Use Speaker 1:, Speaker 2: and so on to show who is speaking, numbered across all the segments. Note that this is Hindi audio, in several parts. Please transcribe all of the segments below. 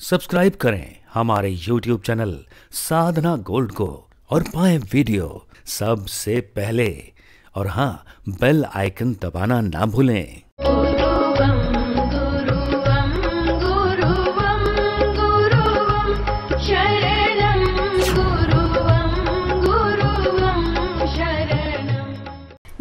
Speaker 1: सब्सक्राइब करें हमारे YouTube चैनल साधना गोल्ड को और पाएं वीडियो सबसे पहले। और हाँ, बेल आइकन दबाना ना भूलें।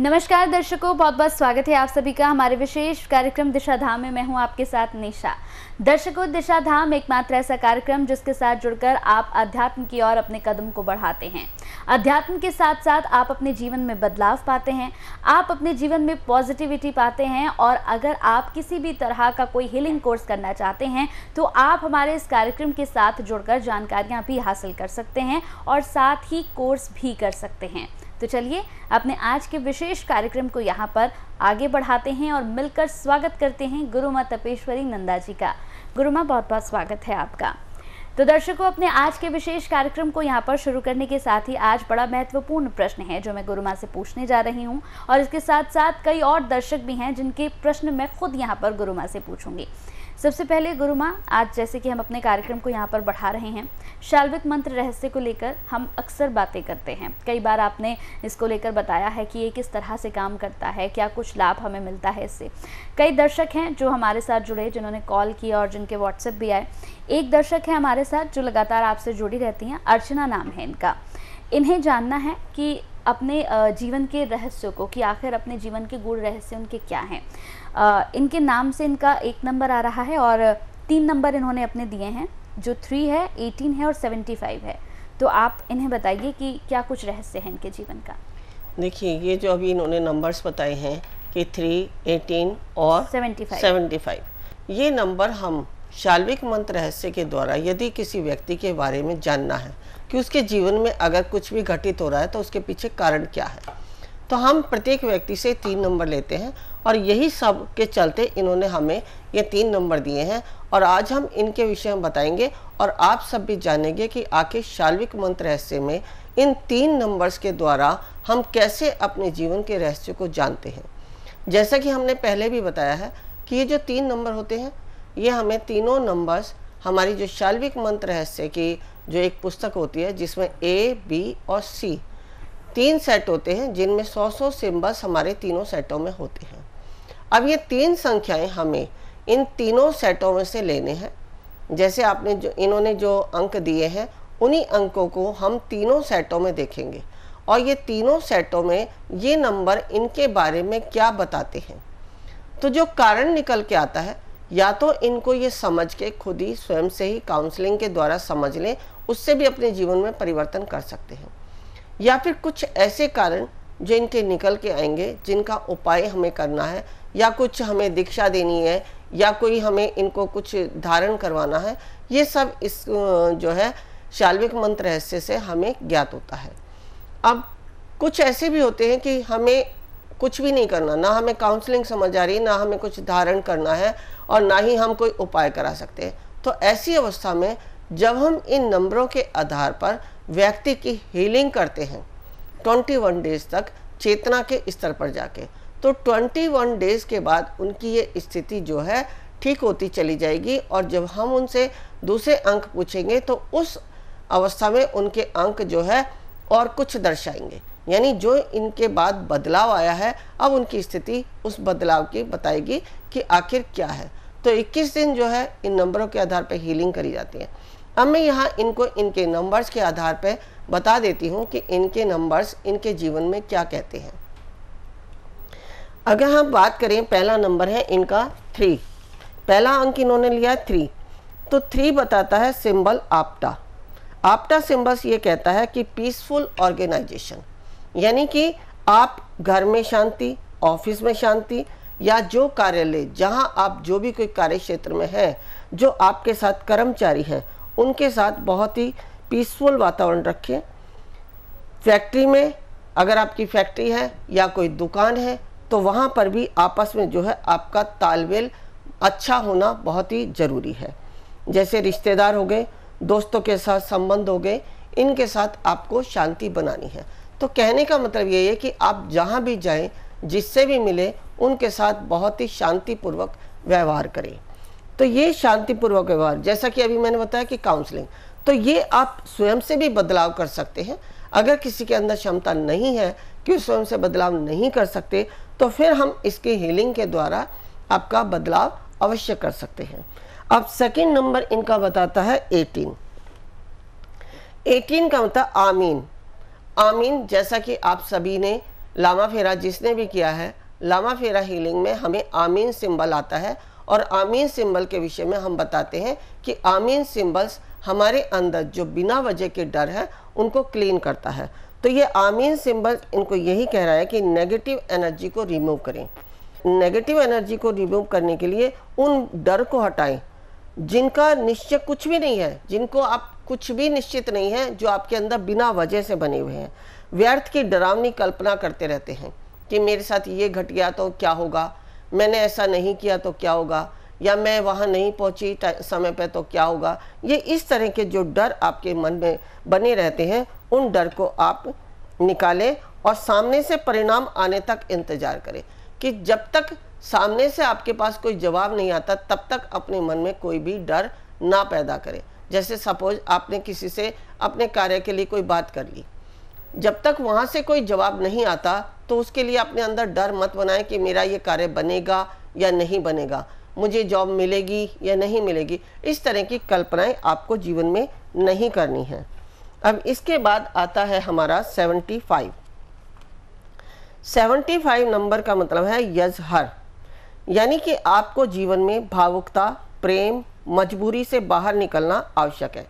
Speaker 2: नमस्कार दर्शकों, बहुत बहुत स्वागत है आप सभी का हमारे विशेष कार्यक्रम दिशा धाम में। मैं हूं आपके साथ निशा। दर्शकों, दिशा धाम एकमात्र ऐसा कार्यक्रम जिसके साथ जुड़कर आप अध्यात्म की ओर अपने कदम को बढ़ाते हैं। अध्यात्म के साथ साथ आप अपने जीवन में बदलाव पाते हैं, आप अपने जीवन में पॉजिटिविटी पाते हैं। और अगर आप किसी भी तरह का कोई हीलिंग कोर्स करना चाहते हैं तो आप हमारे इस कार्यक्रम के साथ जुड़कर जानकारियाँ भी हासिल कर सकते हैं और साथ ही कोर्स भी कर सकते हैं। तो चलिए अपने आज के विशेष कार्यक्रम को यहाँ पर आगे बढ़ाते हैं और मिलकर स्वागत करते हैं गुरु माँ तपेश्वरी नंदा जी का। गुरु माँ, बहुत बहुत स्वागत है आपका। तो दर्शकों, अपने आज के विशेष कार्यक्रम को यहाँ पर शुरू करने के साथ ही आज बड़ा महत्वपूर्ण प्रश्न है जो मैं गुरु माँ से पूछने जा रही हूँ, और इसके साथ साथ कई और दर्शक भी हैं जिनके प्रश्न मैं खुद यहाँ पर गुरु माँ से पूछूंगी। सबसे पहले गुरु माँ, आज जैसे कि हम अपने कार्यक्रम को यहाँ पर बढ़ा रहे हैं, शाल्विक मंत्र रहस्य को लेकर हम अक्सर बातें करते हैं। कई बार आपने इसको लेकर बताया है कि ये किस तरह से काम करता है, क्या कुछ लाभ हमें मिलता है इससे। कई दर्शक हैं जो हमारे साथ जुड़े, जिन्होंने कॉल किया और जिनके व्हाट्सएप भी आए। एक दर्शक है हमारे साथ जो लगातार आपसे जुड़ी रहती हैं, अर्चना नाम है इनका। इन्हें जानना है कि अपने जीवन के रहस्यों को, कि आखिर अपने जीवन के गूढ़ रहस्य उनके क्या हैं। इनके नाम से इनका 1 नंबर आ रहा है और 3 नंबर इन्होंने अपने दिए हैं, जो 3 है, 18 है और 75 है। तो आप इन्हें बताइए कि क्या कुछ रहस्य है इनके जीवन का।
Speaker 3: देखिए, ये जो अभी इन्होंने नंबर्स बताए हैं कि 3, 18 और 75, ये नंबर हम शाल्विक मंत्र रहस्य के द्वारा यदि किसी व्यक्ति के बारे में जानना है कि उसके जीवन में अगर कुछ भी घटित हो रहा है तो उसके पीछे कारण क्या है, तो हम प्रत्येक व्यक्ति से 3 नंबर लेते हैं और यही सब के चलते इन्होंने हमें ये 3 नंबर दिए हैं। और आज हम इनके विषय में बताएंगे और आप सब भी जानेंगे कि आखिर शाल्विक मंत्र रहस्य में इन 3 नंबर्स के द्वारा हम कैसे अपने जीवन के रहस्य को जानते हैं। जैसा कि हमने पहले भी बताया है कि ये जो 3 नंबर होते हैं, ये हमें तीनों नंबर्स हमारी जो शाल्विक मंत्र रहस्य की जो एक पुस्तक होती है, जिसमें A, B और C 3 सेट होते हैं, जिनमें 100 सिंबल्स हमारे तीनों सेटों में होते हैं। अब ये 3 संख्याएं हमें इन तीनों सेटों में से लेने हैं। जैसे आपने जो इन्होंने जो अंक दिए हैं, उन्हीं अंकों को हम तीनों सेटों में देखेंगे और ये तीनों सेटों में ये नंबर इनके बारे में क्या बताते हैं। तो जो कारण निकल के आता है, या तो इनको ये समझ के खुद ही स्वयं से ही काउंसलिंग के द्वारा समझ लें, उससे भी अपने जीवन में परिवर्तन कर सकते हैं, या फिर कुछ ऐसे कारण जो इनके निकल के आएंगे जिनका उपाय हमें करना है, या कुछ हमें दीक्षा देनी है, या कोई हमें इनको कुछ धारण करवाना है। ये सब इस जो है शाल्विक मंत्र रहस्य से हमें ज्ञात होता है। अब कुछ ऐसे भी होते हैं कि हमें कुछ भी नहीं करना, ना हमें काउंसलिंग समझ आ रही, ना हमें कुछ धारण करना है और ना ही हम कोई उपाय करा सकते हैं। तो ऐसी अवस्था में जब हम इन नंबरों के आधार पर व्यक्ति की हीलिंग करते हैं 21 डेज तक चेतना के स्तर पर जाके, तो 21 डेज के बाद उनकी ये स्थिति जो है ठीक होती चली जाएगी। और जब हम उनसे दूसरे अंक पूछेंगे तो उस अवस्था में उनके अंक जो है और कुछ दर्शाएंगे, यानी जो इनके बाद बदलाव आया है, अब उनकी स्थिति उस बदलाव की बताएगी कि आखिर क्या है। तो 21 दिन जो है इन नंबरों के आधार पर हीलिंग करी जाती है। अब मैं यहाँ इनको इनके नंबर्स के आधार पर बता देती हूँ कि इनके नंबर्स इनके जीवन में क्या कहते हैं। अगर हम बात करें, पहला नंबर है इनका 3, पहला अंक इन्होंने लिया 3, तो 3 बताता है सिंबल आपटा। आपटा सिंबल्स ये कहता है कि पीसफुल ऑर्गेनाइजेशन, यानी कि आप घर में शांति, ऑफिस में शांति, या जो कार्यालय जहाँ आप जो भी कोई कार्य क्षेत्र में हैं, जो आपके साथ कर्मचारी हैं, उनके साथ बहुत ही पीसफुल वातावरण रखें। फैक्ट्री में अगर आपकी फैक्ट्री है या कोई दुकान है, तो वहाँ पर भी आपस में जो है आपका तालमेल अच्छा होना बहुत ही ज़रूरी है। जैसे रिश्तेदार हो गए, दोस्तों के साथ संबंध हो गए, इनके साथ आपको शांति बनानी है। तो कहने का मतलब ये है कि आप जहाँ भी जाएं, जिससे भी मिले, उनके साथ बहुत ही शांतिपूर्वक व्यवहार करें। तो ये शांतिपूर्वक व्यवहार, जैसा कि अभी मैंने बताया कि काउंसलिंग, तो ये आप स्वयं से भी बदलाव कर सकते हैं। अगर किसी के अंदर क्षमता नहीं है कि स्वयं से बदलाव नहीं कर सकते, तो फिर हम इसके हीलिंग के द्वारा आपका बदलाव अवश्य कर सकते हैं। अब सेकंड नंबर इनका बताता है 18। 18 का मतलब आमीन। आमीन, जैसा कि आप सभी ने लामा फेरा जिसने भी किया है, लामा फेरा हीलिंग में हमें आमीन सिंबल आता है, और आमीन सिंबल के विषय में हम बताते हैं कि आमीन सिंबल्स हमारे अंदर जो बिना वजह के डर है उनको क्लीन करता है। तो ये आमीन सिंबल इनको यही कह रहा है कि नेगेटिव एनर्जी को रिमूव करें। नेगेटिव एनर्जी को रिमूव करने के लिए उन डर को हटाएं जिनका निश्चय कुछ भी नहीं है, जिनको आप कुछ भी निश्चित नहीं है, जो आपके अंदर बिना वजह से बने हुए हैं। व्यर्थ की डरावनी कल्पना करते रहते हैं कि मेरे साथ ये घट गया तो क्या होगा, मैंने ऐसा नहीं किया तो क्या होगा, या मैं वहाँ नहीं पहुँची समय पे तो क्या होगा। ये इस तरह के जो डर आपके मन में बने रहते हैं, उन डर को आप निकालें और सामने से परिणाम आने तक इंतजार करें, कि जब तक सामने से आपके पास कोई जवाब नहीं आता तब तक अपने मन में कोई भी डर ना पैदा करें। जैसे सपोज आपने किसी से अपने कार्य के लिए कोई बात कर ली, जब तक वहाँ से कोई जवाब नहीं आता तो उसके लिए अपने अंदर डर मत बनाएं कि मेरा ये कार्य बनेगा या नहीं बनेगा, मुझे जॉब मिलेगी या नहीं मिलेगी। इस तरह की कल्पनाएं आपको जीवन में नहीं करनी है। अब इसके बाद आता है हमारा 75। 75 नंबर का मतलब है यजहर, यानी कि आपको जीवन में भावुकता, प्रेम, मजबूरी से बाहर निकलना आवश्यक है।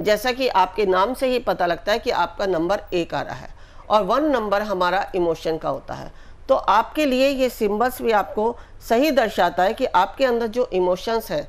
Speaker 3: जैसा कि आपके नाम से ही पता लगता है कि आपका नंबर 1 आ रहा है, और 1 नंबर हमारा इमोशन का होता है। तो आपके लिए ये सिंबल्स भी आपको सही दर्शाता है कि आपके अंदर जो इमोशंस हैं,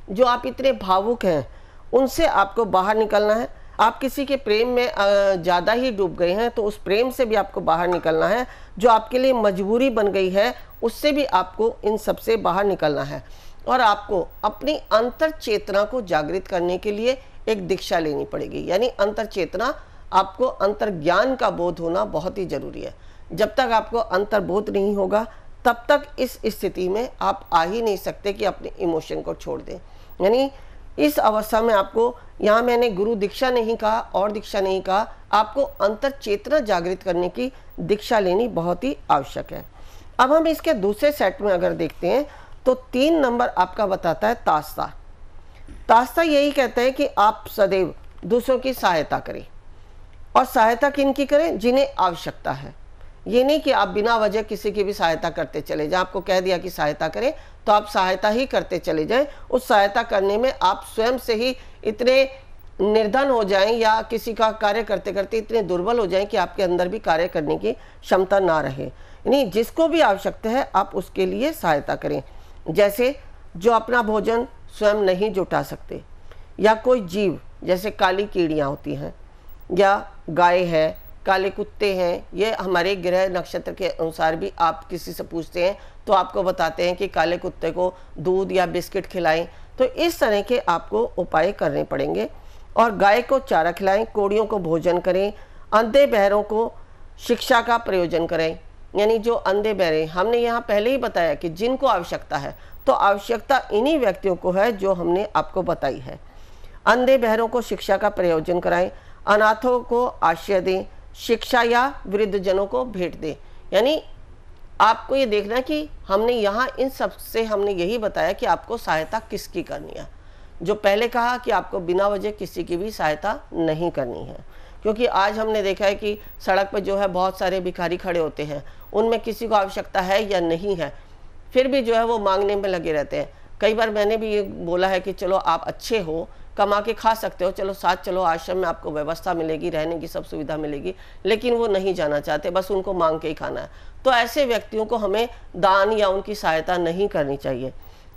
Speaker 3: जो आप इतने भावुक हैं, उनसे आपको बाहर निकलना है। आप किसी के प्रेम में ज़्यादा ही डूब गए हैं तो उस प्रेम से भी आपको बाहर निकलना है। जो आपके लिए मजबूरी बन गई है उससे भी आपको इन सब से बाहर निकलना है, और आपको अपनी अंतर चेतना को जागृत करने के लिए एक दीक्षा लेनी पड़ेगी। यानी अंतर चेतना, आपको अंतर ज्ञान का बोध होना बहुत ही जरूरी है। जब तक आपको अंतर्बोध नहीं होगा तब तक इस स्थिति में आप आ ही नहीं सकते कि अपने इमोशन को छोड़ दें। यानी इस अवस्था में आपको, यहाँ मैंने गुरु दीक्षा नहीं कहा और दीक्षा नहीं कहा, आपको अंतर चेतना जागृत करने की दीक्षा लेनी बहुत ही आवश्यक है। अब हम इसके दूसरे सेट में अगर देखते हैं तो 3 नंबर आपका बताता है तास्ता। तास्ता यही कहता है कि आप सदैव दूसरों की सहायता करें, और सहायता किनकी करें? जिन्हें आवश्यकता है। ये नहीं कि आप बिना वजह किसी की भी सहायता करते चले जाएं। आपको कह दिया कि सहायता करें तो आप सहायता ही करते चले जाएं। उस सहायता करने में आप स्वयं से ही इतने निर्धन हो जाएं या किसी का कार्य करते करते इतने दुर्बल हो जाएं कि आपके अंदर भी कार्य करने की क्षमता ना रहे। यानी जिसको भी आवश्यकता है आप उसके लिए सहायता करें। जैसे जो अपना भोजन स्वयं नहीं जुटा सकते, या कोई जीव जैसे काली कीड़ियाँ होती हैं, या गाय है, काले कुत्ते हैं। ये हमारे ग्रह नक्षत्र के अनुसार भी आप किसी से पूछते हैं तो आपको बताते हैं कि काले कुत्ते को दूध या बिस्किट खिलाएं। तो इस तरह के आपको उपाय करने पड़ेंगे। और गाय को चारा खिलाएं, कोड़ियों को भोजन करें, अंधे बहरों को शिक्षा का प्रयोजन करें। यानी जो अंधे बहरे, हमने यहाँ पहले ही बताया कि जिनको आवश्यकता है, तो आवश्यकता इन्हीं व्यक्तियों को है जो हमने आपको बताई है। अंधे बहरों को शिक्षा का प्रयोजन कराएं, अनाथों को आश्रय दें, शिक्षा या वृद्धजनों को भेंट दें। यानी आपको ये देखना है कि हमने यहाँ इन सब से हमने यही बताया कि आपको सहायता किसकी करनी है। जो पहले कहा कि आपको बिना वजह किसी की भी सहायता नहीं करनी है, क्योंकि आज हमने देखा है कि सड़क पर जो है बहुत सारे भिखारी खड़े होते हैं, उनमें किसी को आवश्यकता है या नहीं है, फिर भी जो है वो मांगने में लगे रहते हैं। कई बार मैंने भी ये बोला है कि चलो आप अच्छे हो, कमा के खा सकते हो, चलो साथ चलो, आश्रम में आपको व्यवस्था मिलेगी, रहने की सब सुविधा मिलेगी, लेकिन वो नहीं जाना चाहते, बस उनको मांग के ही खाना है। तो ऐसे व्यक्तियों को हमें दान या उनकी सहायता नहीं करनी चाहिए।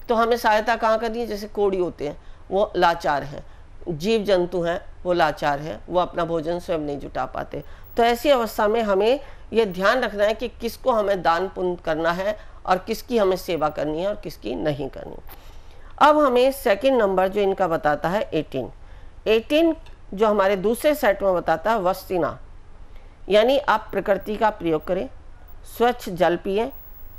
Speaker 3: तो हमें सहायता कहाँ करनी है? जैसे कोड़ी होते हैं, वो लाचार हैं, जीव जंतु हैं, वो लाचार हैं, वो अपना भोजन स्वयं नहीं जुटा पाते। तो ऐसी अवस्था में हमें ये ध्यान रखना है कि किसको हमें दान पुण्य करना है और किसकी हमें सेवा करनी है और किसकी नहीं करनी। अब हमें सेकंड नंबर जो इनका बताता है 18 जो हमारे दूसरे सेट में बताता है वस्तिना, यानी आप प्रकृति का प्रयोग करें, स्वच्छ जल पिएं,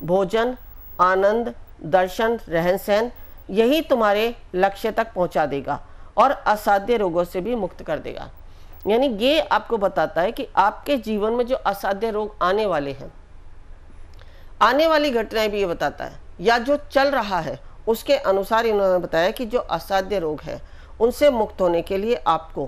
Speaker 3: भोजन, आनंद, दर्शन, रहन सहन, यही तुम्हारे लक्ष्य तक पहुंचा देगा और असाध्य रोगों से भी मुक्त कर देगा। यानी ये आपको बताता है कि आपके जीवन में जो असाध्य रोग आने वाले हैं, आने वाली घटनाएं भी ये बताता है, या जो चल रहा है उसके अनुसार इन्होंने बताया कि जो असाध्य रोग है उनसे मुक्त होने के लिए आपको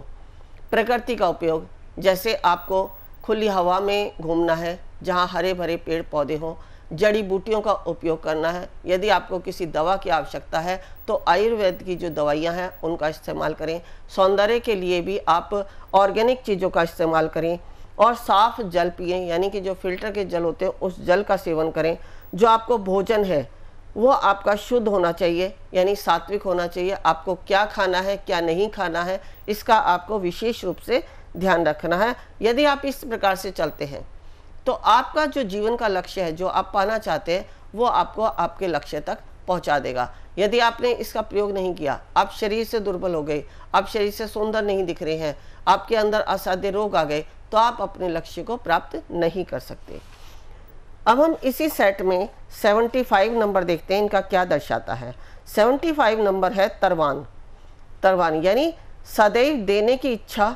Speaker 3: प्रकृति का उपयोग, जैसे आपको खुली हवा में घूमना है जहाँ हरे भरे पेड़ पौधे हों, जड़ी बूटियों का उपयोग करना है। यदि आपको किसी दवा की आवश्यकता है तो आयुर्वेद की जो दवाइयाँ हैं उनका इस्तेमाल करें। सौंदर्य के लिए भी आप ऑर्गेनिक चीज़ों का इस्तेमाल करें और साफ़ जल पिएं, यानी कि जो फिल्टर के जल होते हैं उस जल का सेवन करें। जो आपको भोजन है वो आपका शुद्ध होना चाहिए, यानी सात्विक होना चाहिए। आपको क्या खाना है क्या नहीं खाना है इसका आपको विशेष रूप से ध्यान रखना है। यदि आप इस प्रकार से चलते हैं तो आपका जो जीवन का लक्ष्य है, जो आप पाना चाहते हैं, वो आपको आपके लक्ष्य तक पहुंचा देगा। यदि आपने इसका प्रयोग नहीं किया, आप शरीर से दुर्बल हो गए, आप शरीर से सुंदर नहीं दिख रहे हैं, आपके अंदर असाध्य रोग आ गए, तो आप अपने लक्ष्य को प्राप्त नहीं कर सकते। अब हम इसी सेट में 75 नंबर देखते हैं, इनका क्या दर्शाता है। 75 नंबर है तरवान। तरवान यानी सदैव देने की इच्छा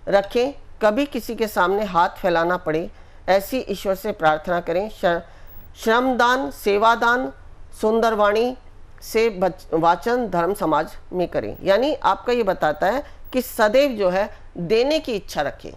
Speaker 3: रखें, कभी किसी के सामने हाथ फैलाना पड़े ऐसी ईश्वर से प्रार्थना करें। श्रमदान, सेवादान, सुंदरवाणी से वाचन धर्म समाज में करें। यानी आपका ये बताता है कि सदैव जो है देने की इच्छा रखें।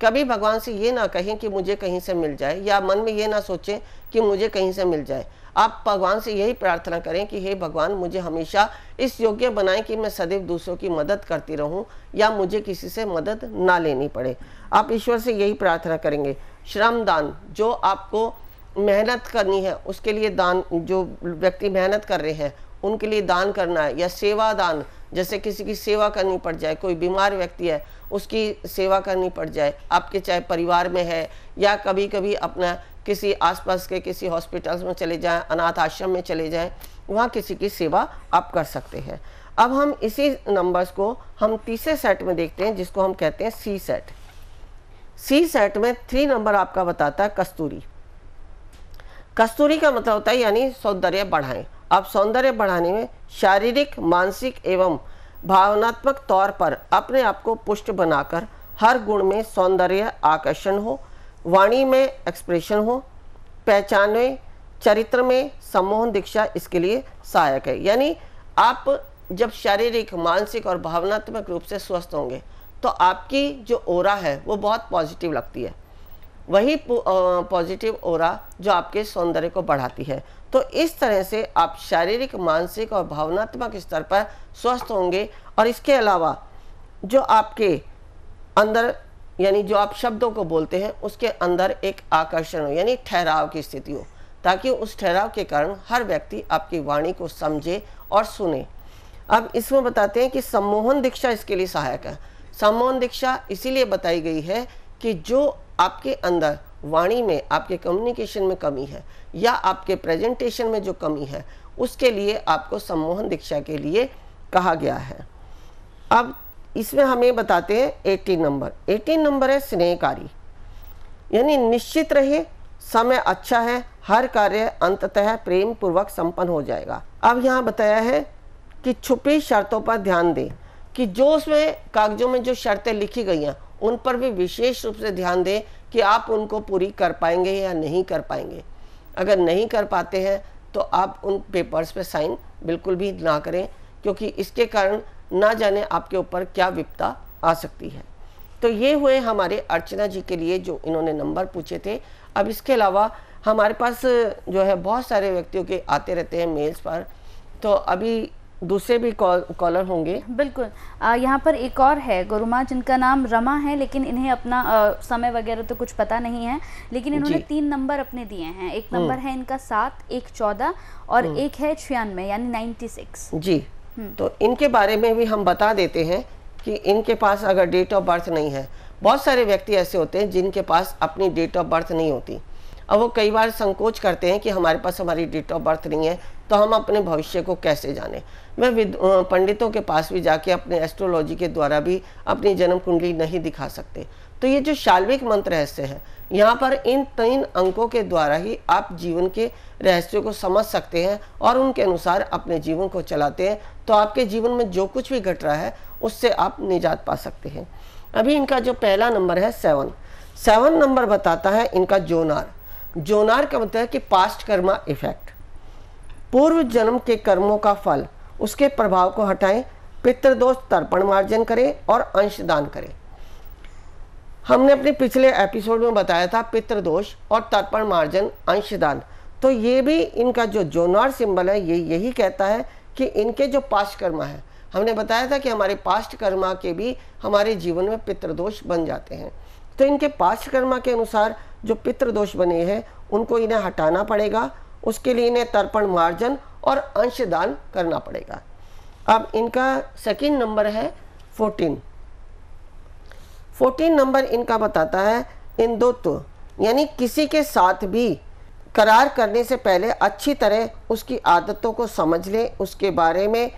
Speaker 3: कभी भगवान से ये ना कहें कि मुझे कहीं से मिल जाए, या मन में ये ना सोचें कि मुझे कहीं से मिल जाए। आप भगवान से यही प्रार्थना करें कि हे भगवान, मुझे हमेशा इस योग्य बनाएं कि मैं सदैव दूसरों की मदद करती रहूं, या मुझे किसी से मदद ना लेनी पड़े। आप ईश्वर से यही प्रार्थना करेंगे। श्रमदान, जो आपको मेहनत करनी है उसके लिए दान, जो व्यक्ति मेहनत कर रहे हैं उनके लिए दान करना है। या सेवादान, जैसे किसी की सेवा करनी पड़ जाए, कोई बीमार व्यक्ति है उसकी सेवा करनी पड़ जाए, आपके चाहे परिवार में है या कभी कभी अपना किसी आसपास के किसी हॉस्पिटल्स में चले जाएं, अनाथ आश्रम में चले जाएं, वहाँ किसी की सेवा आप कर सकते हैं। अब हम इसी नंबर्स को हम तीसरे सेट में देखते हैं, जिसको हम कहते हैं सी सेट। सी सेट में 3 नंबर आपका बताता है कस्तूरी। कस्तूरी का मतलब होता है यानी सौंदर्य बढ़ाएं। आप सौंदर्य बढ़ाने में शारीरिक, मानसिक एवं भावनात्मक तौर पर अपने आप को पुष्ट बनाकर हर गुण में सौंदर्य आकर्षण हो, वाणी में एक्सप्रेशन हो, पहचान में, चरित्र में सम्मोहन दीक्षा इसके लिए सहायक है। यानी आप जब शारीरिक, मानसिक और भावनात्मक रूप से स्वस्थ होंगे तो आपकी जो ओरा है वो बहुत पॉजिटिव लगती है। वही पॉजिटिव ओरा जो आपके सौंदर्य को बढ़ाती है। तो इस तरह से आप शारीरिक, मानसिक और भावनात्मक स्तर पर स्वस्थ होंगे। और इसके अलावा जो आपके अंदर, यानी जो आप शब्दों को बोलते हैं उसके अंदर एक आकर्षण हो, यानी ठहराव की स्थिति हो, ताकि उस ठहराव के कारण हर व्यक्ति आपकी वाणी को समझे और सुने। अब इसमें बताते हैं कि सम्मोहन दीक्षा इसके लिए सहायक है। सम्मोहन दीक्षा इसीलिए बताई गई है कि जो आपके अंदर वाणी में, आपके कम्युनिकेशन में कमी है या आपके प्रेजेंटेशन में जो कमी है, उसके लिए आपको सम्मोहन दीक्षा के लिए कहा गया है। अब इसमें हमें बताते हैं 18 नंबर। 18 नंबर है स्नेहकारी, यानी निश्चित रहे, समय अच्छा है, हर कार्य अंततः प्रेम पूर्वक संपन्न हो जाएगा। अब यहाँ बताया है कि छुपी शर्तों पर ध्यान दें, कि जो उसमें कागजों में जो शर्तें लिखी गई हैं उन पर भी विशेष रूप से ध्यान दें कि आप उनको पूरी कर पाएंगे या नहीं कर पाएंगे। अगर नहीं कर पाते हैं तो आप उन पेपर्स पे साइन बिल्कुल भी ना करें, क्योंकि इसके कारण ना जाने आपके ऊपर क्या विपदा आ सकती है। तो ये हुए हमारे अर्चना जी के लिए जो इन्होंने नंबर पूछे थे। अब इसके अलावा हमारे पास जो है बहुत सारे व्यक्तियों के आते रहते हैं मेल्स पर, तो अभी दूसरे भी कॉलर होंगे।
Speaker 2: बिल्कुल। यहाँ पर एक और है गुरुमा, जिनका नाम रमा है, लेकिन इन्हें अपना समय वगैरह तो कुछ पता नहीं है, लेकिन इन्होंने 3 नंबर अपने दिए हैं। एक नंबर है इनका 7, एक 14 और एक है 96 यानी 96 जी।
Speaker 3: तो इनके बारे में भी हम बता देते हैं कि इनके पास अगर डेट ऑफ बर्थ नहीं है, बहुत सारे व्यक्ति ऐसे होते हैं जिनके पास अपनी डेट ऑफ बर्थ नहीं होती। अब वो कई बार संकोच करते हैं कि हमारे पास हमारी डेट ऑफ बर्थ नहीं है तो हम अपने भविष्य को कैसे जाने। वह पंडितों के पास भी जाके अपने एस्ट्रोलॉजी के द्वारा भी अपनी जन्म कुंडली नहीं दिखा सकते। तो ये जो शाल्विक मंत्र रहस्य है, यहाँ पर इन 3 अंकों के द्वारा ही आप जीवन के रहस्यों को समझ सकते हैं और उनके अनुसार अपने जीवन को चलाते हैं, तो आपके जीवन में जो कुछ भी घट रहा है उससे आप निजात पा सकते हैं। अभी इनका जो पहला नंबर है 7 नंबर बताता है इनका जोनार। जोनार का मतलब है कि पास्ट कर्मा इफेक्ट, पूर्व जन्म के कर्मों का फल, उसके प्रभाव को हटाएं, पितृदोष तर्पण मार्जन करें और अंशदान करें। हमने अपने पिछले एपिसोड में बताया था पितृदोष और तर्पण मार्जन अंशदान, तो ये भी इनका जो जोनार सिंबल है ये यही कहता है कि इनके जो पास्ट कर्मा है, हमने बताया था कि हमारे पास्ट कर्मा के भी हमारे जीवन में पितृदोष बन जाते हैं, तो इनके पास्ट कर्मा के अनुसार जो पितृदोष बने हैं उनको इन्हें हटाना पड़ेगा। उसके लिए इन्हें तर्पण मार्जन और अंशदान करना पड़ेगा। अब इनका सेकंड नंबर है 14 नंबर इनका बताता है इंदुत्व, यानी किसी के साथ भी करार करने से पहले अच्छी तरह उसकी आदतों को समझ ले, उसके बारे में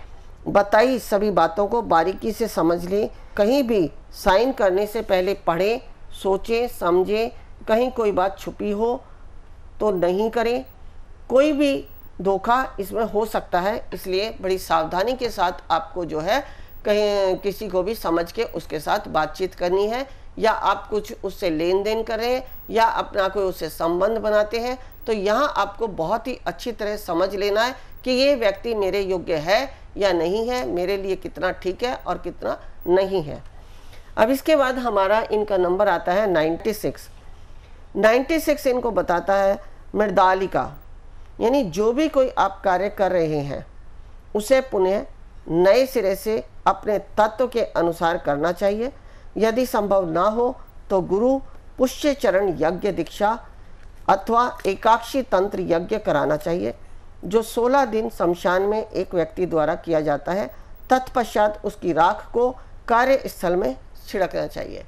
Speaker 3: बताई सभी बातों को बारीकी से समझ ले, कहीं भी साइन करने से पहले पढ़ें, सोचें, समझें, कहीं कोई बात छुपी हो तो नहीं करें, कोई भी धोखा इसमें हो सकता है, इसलिए बड़ी सावधानी के साथ आपको जो है कहीं किसी को भी समझ के उसके साथ बातचीत करनी है, या आप कुछ उससे लेन देन करें या अपना कोई उससे संबंध बनाते हैं, तो यहाँ आपको बहुत ही अच्छी तरह समझ लेना है कि ये व्यक्ति मेरे योग्य है या नहीं है, मेरे लिए कितना ठीक है और कितना नहीं है। अब इसके बाद हमारा इनका नंबर आता है 96 इनको बताता है मृदालिका, यानी जो भी कोई आप कार्य कर रहे हैं उसे पुनः नए सिरे से अपने तत्व के अनुसार करना चाहिए। यदि संभव ना हो तो गुरु पुष्य चरण यज्ञ दीक्षा अथवा एकाक्षी तंत्र यज्ञ कराना चाहिए, जो 16 दिन शमशान में एक व्यक्ति द्वारा किया जाता है। तत्पश्चात उसकी राख को कार्यस्थल में छिड़कना चाहिए।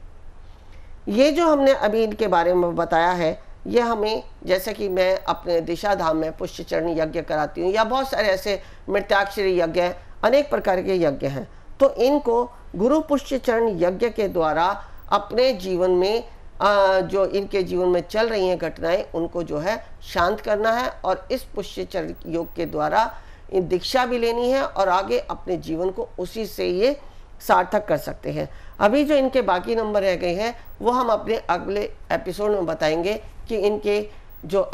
Speaker 3: ये जो हमने अभी इनके बारे में बताया है, ये हमें, जैसे कि मैं अपने दिशा धाम में पुष्य चरण यज्ञ कराती हूँ या बहुत सारे ऐसे मृत्याक्षरी यज्ञ हैं, अनेक प्रकार के यज्ञ हैं, तो इनको गुरु पुष्य चरण यज्ञ के द्वारा अपने जीवन में जो इनके जीवन में चल रही हैं घटनाएं उनको जो है शांत करना है, और इस पुष्य चरण योग के द्वारा दीक्षा भी लेनी है और आगे अपने जीवन को उसी से ये सार्थक कर सकते हैं। अभी जो इनके बाकी नंबर रह गए हैं वो हम अपने अगले एपिसोड में बताएंगे कि इनके जो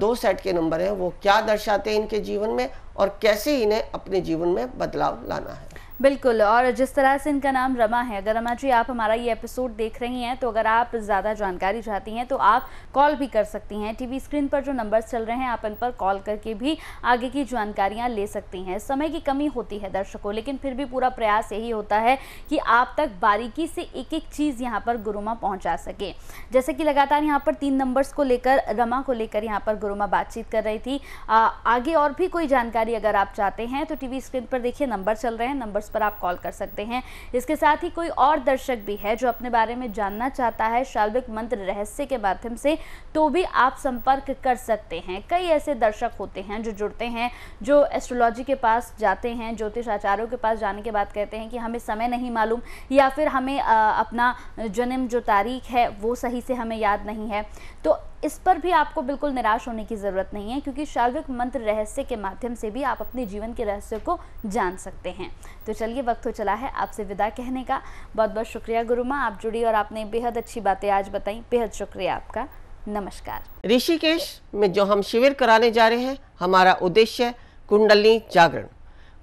Speaker 3: 2 सेट के नंबर हैं वो क्या दर्शाते हैं इनके जीवन में और कैसे इन्हें अपने जीवन में बदलाव लाना है।
Speaker 2: बिल्कुल, और जिस तरह से इनका नाम रमा है, अगर रमा जी आप हमारा ये एपिसोड देख रही हैं तो अगर आप ज़्यादा जानकारी चाहती हैं तो आप कॉल भी कर सकती हैं। टीवी स्क्रीन पर जो नंबर्स चल रहे हैं आप इन पर कॉल करके भी आगे की जानकारियां ले सकती हैं। समय की कमी होती है दर्शकों, लेकिन फिर भी पूरा प्रयास यही होता है कि आप तक बारीकी से एक एक चीज़ यहाँ पर गुरुमा पहुँचा सके। जैसे कि लगातार यहाँ पर 3 नंबर्स को लेकर, रमा को लेकर यहाँ पर गुरुमा बातचीत कर रही थी। आगे और भी कोई जानकारी अगर आप चाहते हैं तो टीवी स्क्रीन पर देखिए नंबर चल रहे हैं, नंबर्स पर आप कॉल कर सकते हैं। इसके साथ ही कोई और दर्शक भी है जो अपने बारे में जानना चाहता है शाल्विक मंत्र रहस्य के माध्यम से, तो भी आप संपर्क कर सकते हैं। कई ऐसे दर्शक होते हैं जो जुड़ते हैं, जो एस्ट्रोलॉजी के पास जाते हैं, ज्योतिष आचार्यों के पास जाने के बाद कहते हैं कि हमें समय नहीं मालूम या फिर हमें अपना जन्म जो तारीख है वो सही से हमें याद नहीं है। तो इस पर भी आपको बिल्कुल निराश होने की ज़रूरत नहीं है, क्योंकि शाल्विक मंत्र रहस्य के माध्यम से भी आप अपने जीवन के रहस्य को जान सकते हैं। तो चलिए, वक्त हो चला है आपसे विदा कहने का। बहुत बहुत शुक्रिया गुरुमा, आप जुड़ी और आपने बेहद अच्छी बातें आज बताई। बेहद शुक्रिया आपका। नमस्कार।
Speaker 3: ऋषिकेश में जो हम शिविर कराने जा रहे हैं, हमारा उद्देश्य है कुंडलिनी जागरण।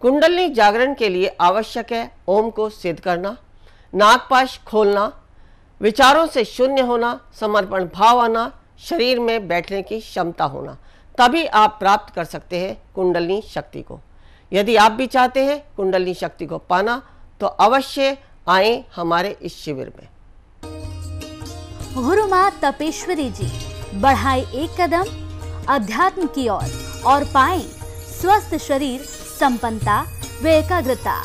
Speaker 3: कुंडलिनी जागरण के लिए आवश्यक है ओम को सिद्ध करना, नागपाश खोलना, विचारों से शून्य होना, समर्पण भाव आना, शरीर में बैठने की क्षमता होना, तभी आप प्राप्त कर सकते हैं कुंडलिनी शक्ति को। यदि आप भी चाहते हैं कुंडलिनी शक्ति को पाना तो अवश्य आए हमारे इस शिविर में।
Speaker 2: गुरुमा तपेश्वरी जी बढ़ाए एक कदम अध्यात्म की ओर और पाएं स्वस्थ शरीर, संपन्नता व एकाग्रता।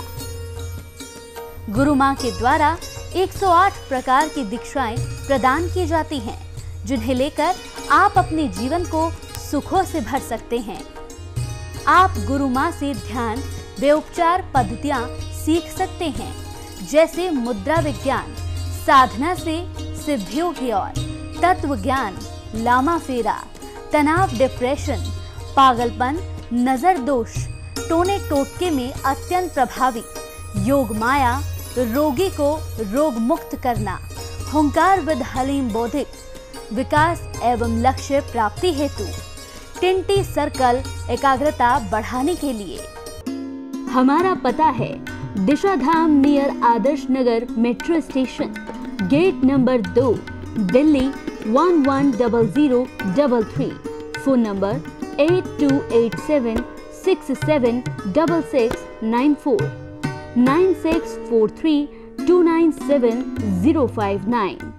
Speaker 2: गुरुमा के द्वारा 108 प्रकार की दीक्षाएं प्रदान की जाती हैं, जिन्हें लेकर आप अपने जीवन को सुखों से भर सकते हैं। आप गुरुमा से ध्यान व उपचार पद्धतियां सीख सकते हैं, जैसे मुद्रा विज्ञान, साधना से सिद्धियों की ओर, तत्व ज्ञान, लामा फेरा, तनाव, डिप्रेशन, पागलपन, नजर दोष, टोने टोटके में अत्यंत प्रभावी, योग माया, रोगी को रोग मुक्त करना, हुंकार विद हलीम बौद्धिक, विकास एवं लक्ष्य प्राप्ति हेतु, टिंटी सर्कल, एकाग्रता बढ़ाने के लिए। हमारा पता है Disha Dham near Adarsh Nagar metro station, gate number 2, Delhi 110033। Phone number 8287676694, 9643297059।